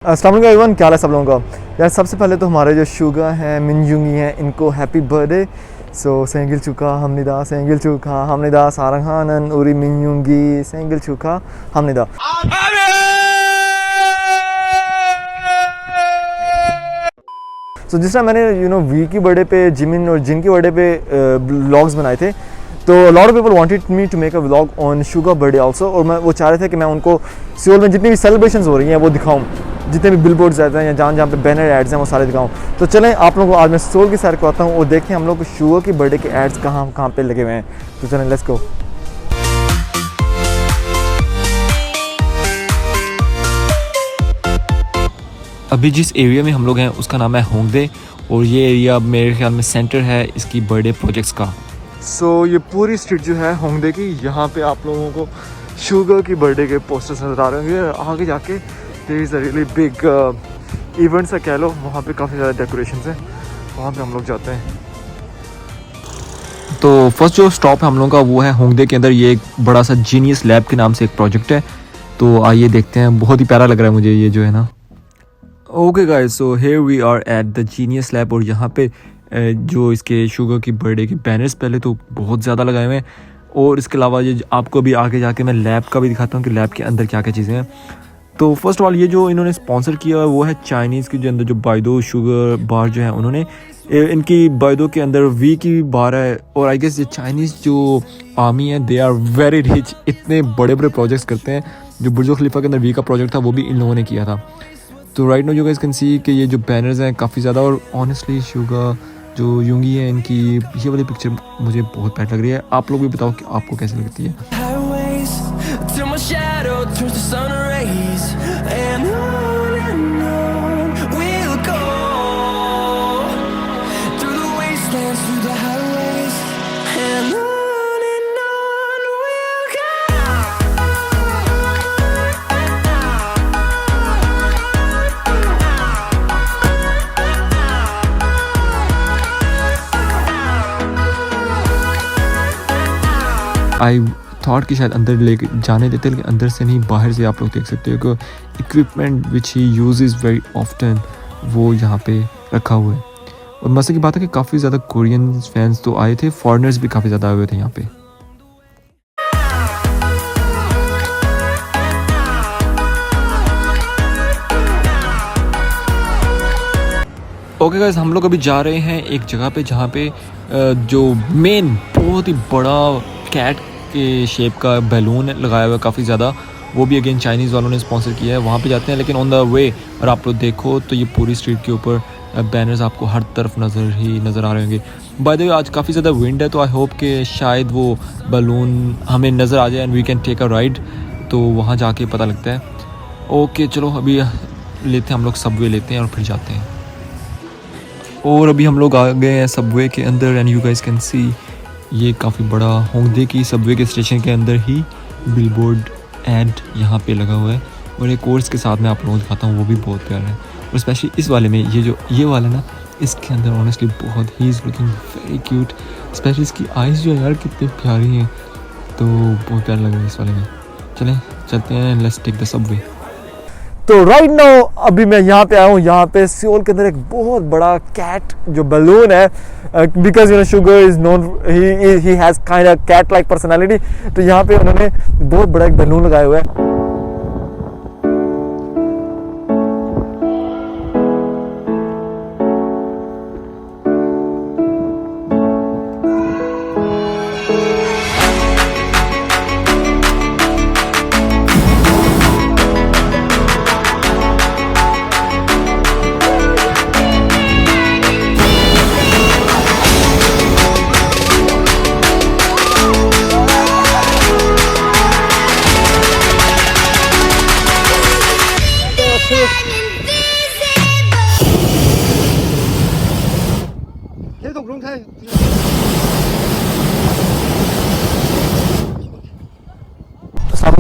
अस्सलाम वालेकुम एवरीवन, क्या हाल है सब लोगों का। यार सबसे पहले तो हमारे जो शुगा हैं मिनजुंगी हैं, इनको हैप्पी बर्थडे। सो सेंगिल चुका हमनिदा, सेंगिल चुका हमनिदा, सारंगानन उरी मिनजुंगी सेंगिल चुका हमनिदा। सो जिस टाइम मैंने वी की बर्थडे पे, जिमिन और जिन की बर्थडे पे व्लॉग्स बनाए थे, तो lot of people wanted me to make a vlog on Suga birthday also. और मैं वो चाह रहे थे कि मैं उनको सियोल में जितनी भी सेलिब्रेशंस हो रही हैं वो दिखाऊं, जितने भी बिलबोर्ड्स रहते हैं या जहाँ जहाँ पे बैनर एड्स हैं वो सारे दिखाऊं। तो चलें आप लोगों को आज मैं सियोल की सैर करवाता हूँ और देखते हैं हम लोग शुगा की बर्थडे के एड्स कहाँ कहाँ पे लगे हुए हैं। तो चलें लेट्स गो। अभी जिस एरिया में हम लोग हैं उसका नाम है होंगदे और ये एरिया मेरे ख्याल में सेंटर है इसकी बर्थडे प्रोजेक्ट्स का। सो ये पूरी स्ट्रीट जो है होंगदे की, यहाँ पे आप लोगों को शुगा की बर्थडे के पोस्टर्स नज़र आ रहे होंगे। आगे जाके there is a really big event सा कह लो, वहाँ पे काफ़ी ज़्यादा डेकोरेशंस हैं, वहाँ पे हम लोग जाते हैं। तो फर्स्ट जो स्टॉप है हम लोगों का वो है होंगदे के अंदर। ये एक बड़ा सा जीनियस लैब के नाम से एक प्रोजेक्ट है, तो आइए देखते हैं। बहुत ही प्यारा लग रहा है मुझे ये जो है ना। Okay guys, so here we are at the genius lab और यहाँ पे जो इसके शुगा की बर्थडे के बैनर्स पहले तो बहुत ज़्यादा लगाए हुए हैं और इसके अलावा ये आपको भी आगे जाके मैं लैब का भी दिखाता हूँ कि लैब के अंदर क्या क्या चीज़ें हैं। तो फर्स्ट ऑफ ऑल ये जो इन्होंने स्पॉन्सर किया है वो है चाइनीज़ के जो अंदर जो बाइदो शुगर बार जो है, उन्होंने इनकी बाइदो के अंदर वी की बार है। और आई गेस ये चाइनीज़ जो आर्मी है दे आर वेरी रिच, इतने बड़े बड़े प्रोजेक्ट्स करते हैं। जो बुर्ज खलीफा के अंदर वी का प्रोजेक्ट था वो भी इन लोगों ने किया था। तो right now you guys can see कि ये जो बैनर्स हैं काफ़ी ज़्यादा। और ऑनेस्टली शुगा जो युंगी है इनकी ये वाली पिक्चर मुझे बहुत प्यारी लग रही है। आप लोग भी बताओ कि आपको कैसी लगती है। आई थॉट कि शायद अंदर ले जाने देते, लेकिन अंदर से नहीं बाहर से आप लोग देख सकते हो कि equipment which he uses very often वो यहाँ पे रखा हुआ है। और मजे की बात है कि काफ़ी ज़्यादा कोरियन फैंस तो आए थे, फॉरेनर्स भी काफ़ी ज़्यादा आए हुए थे यहाँ पे। ओके गाइस, हम लोग अभी जा रहे हैं एक जगह पे जहाँ पे जो मेन बहुत ही बड़ा कैट के शेप का बैलून लगाया हुआ है काफ़ी ज़्यादा, वो भी अगेन चाइनीज़ वालों ने स्पॉन्सर किया है। वहाँ पे जाते हैं, लेकिन ऑन द वे और आप लोग देखो तो ये पूरी स्ट्रीट के ऊपर बैनर्स आपको हर तरफ नज़र आ रहे होंगे। बाय द वे आज काफ़ी ज़्यादा विंड है, तो आई होप कि शायद वो बैलून हमें नज़र आ जाए and we can take a ride, तो वहाँ जाके पता लगता है। ओके चलो अभी लेते हैं हम लोग सबवे लेते हैं और फिर जाते हैं। और अभी हम लोग आ गए हैं सबवे के अंदर and you guys can see ये काफ़ी बड़ा होंगदे की सबवे के स्टेशन के अंदर ही बिलबोर्ड एड यहाँ पे लगा हुआ है। और एक कोर्स के साथ में आप लोगों को दिखाता हूँ, वो भी बहुत प्यारा है। और स्पेशली इस वाले में ये वाला ना, इसके अंदर ऑनेस्टली बहुत he is looking very cute. Specially इसकी आइज़ जो है यार कितनी प्यारी हैं, तो बहुत प्यारा लग रहा है इस वाले में। चलें चलते हैं, लेट्स टेक द सबवे। तो राइट नाउ अभी मैं यहाँ पे आया हूँ। यहाँ पे सियोल के अंदर एक बहुत बड़ा कैट जो बैलून है, because Suga is known he has kind of cat like personality. तो यहाँ पे उन्होंने बहुत बड़ा एक बैलून लगाया हुआ है।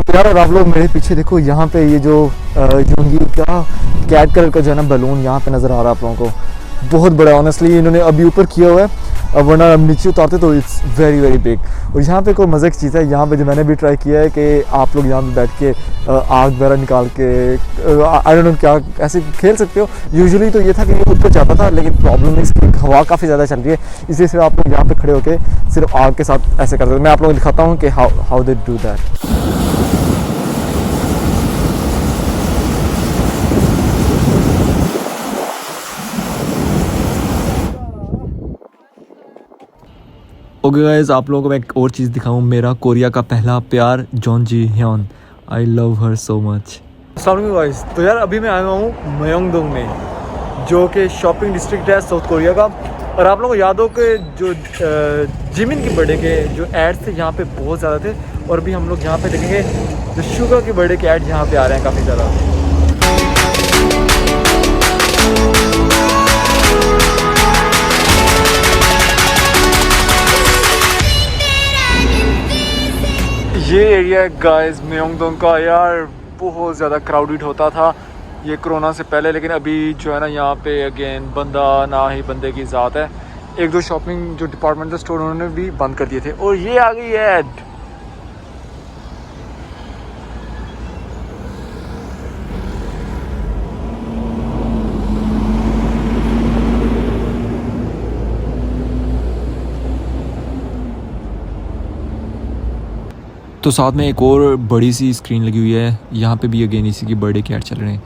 यार और आप लोग मेरे पीछे देखो, यहाँ पे ये जो युंगी का कैट कलर का जो है ना बैलून यहाँ पे नज़र आ रहा है आप लोगों को, बहुत बड़ा। ऑनेस्टली इन्होंने अभी ऊपर किया हुआ है अब वरना हम नीचे उतारते तो इट्स वेरी वेरी बिग। और यहाँ पे कोई मज़े की चीज़ है, यहाँ पे जो मैंने भी ट्राई किया है कि आप लोग यहाँ पे बैठ के आग वगैरह निकाल के आई डोंट नो क्या ऐसे खेल सकते हो। यूजुअली तो ये था कि ये ऊपर जाता था, लेकिन प्रॉब्लम इसकी हवा काफ़ी ज़्यादा चल रही है, इसलिए सिर्फ आप लोग यहाँ पे खड़े होकर सिर्फ आग के साथ ऐसे कर सकते हो। मैं आप लोगों को दिखाता हूँ कि how they do that. Okay guys, आप लोगों को मैं एक और चीज़ दिखाऊं, मेरा कोरिया का पहला प्यार Jun Ji Hyun. I love her so much. अस्सलाम वालेकुम गाइस। तो यार अभी मैं आया हूँ मयोंगडोंग में, जो कि शॉपिंग डिस्ट्रिक्ट है साउथ कोरिया का। और आप लोगों को याद हो कि जो जिमिन की बर्थडे के जो एड्स थे यहाँ पे बहुत ज़्यादा थे, और अभी हम लोग यहाँ पे देखेंगे जो शुगा की बर्थडे के एड यहाँ पे आ रहे हैं काफ़ी ज़्यादा। ये एरिया है गाइस मयोंगडोंग का। यार बहुत ज़्यादा क्राउडेड होता था ये कोरोना से पहले, लेकिन अभी जो है ना यहाँ पे अगेन बंदा ना ही बंदे की ज़ात है। एक दो शॉपिंग जो डिपार्टमेंटल स्टोर उन्होंने भी बंद कर दिए थे। और ये आ गई ऐड। तो साथ में एक और बड़ी सी स्क्रीन लगी हुई है, यहाँ पे भी अगेन इसी की बर्थडे के ऐड चल रहे हैं।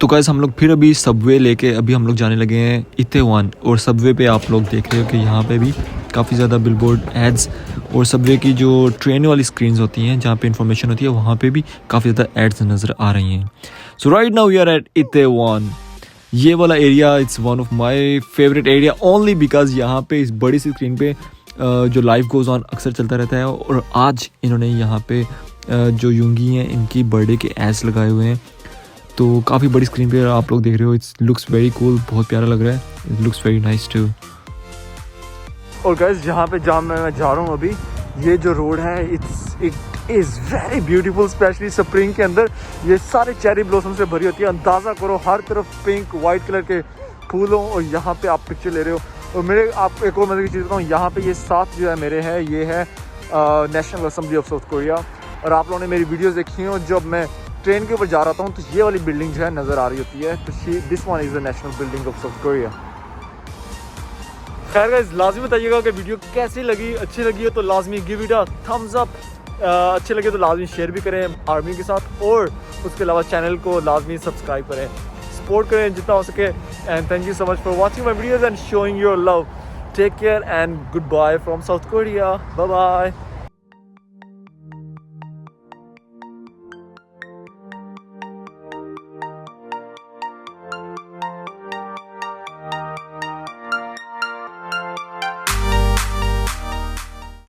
तो गाइस हम लोग फिर अभी सबवे लेके अभी हम लोग जाने लगे हैं इत्तेवान। और सबवे पे आप लोग देख रहे हो कि यहाँ पे भी काफ़ी ज़्यादा बिलबोर्ड एड्स, और सबवे की जो ट्रेन वाली स्क्रीन्स होती हैं जहाँ पे इंफॉर्मेशन होती है वहाँ पे भी काफ़ी ज़्यादा एड्स नज़र आ रही हैं। So right now we are at इत्तेवान। ये वाला area it's one of my favourite area only because यहाँ पे इस बड़ी सी स्क्रीन पे जो लाइव गोज़ ऑन अक्सर चलता रहता है। और आज इन्होंने यहाँ पे जो यूंगी हैं इनकी बर्थडे के एड्स लगाए हुए हैं, तो काफ़ी बड़ी स्क्रीन पे आप लोग देख रहे हो। इट्स लुक्स वेरी कूल, बहुत प्यारा लग रहा है। It looks very nice too. और गाइस जहाँ पे जहाँ मैं जा रहा हूँ अभी, ये जो रोड है it is very beautiful, specially spring के अंदर ये सारे चेरी ब्लॉसम से भरी होती है। अंदाज़ा करो हर तरफ पिंक वाइट कलर के फूलों, और यहाँ पे आप पिक्चर ले रहे हो। और मेरे आप एक और मज़े की चीज़ बताऊँ, यहाँ पे ये साथ जो है मेरे है ये है national assembly of south Korea. और आप लोगों ने मेरी वीडियोस देखी हो, जब मैं ट्रेन के ऊपर जा रहा हूँ तो ये वाली बिल्डिंग जो है नज़र आ रही होती है। तो this one is the national building of south Korea. खैर गाइस लाजमी बताइएगा कि वीडियो कैसी लगी, अच्छी लगी हो तो लाजमी give it a thumbs up, अच्छे लगे तो लाजमी शेयर भी करें आर्मी के साथ, और उसके अलावा चैनल को लाजमी सब्सक्राइब करें, सपोर्ट करें जितना हो सके। And thank you so much for watching my videos and showing your love. Take care and goodbye from South Korea. Bye bye.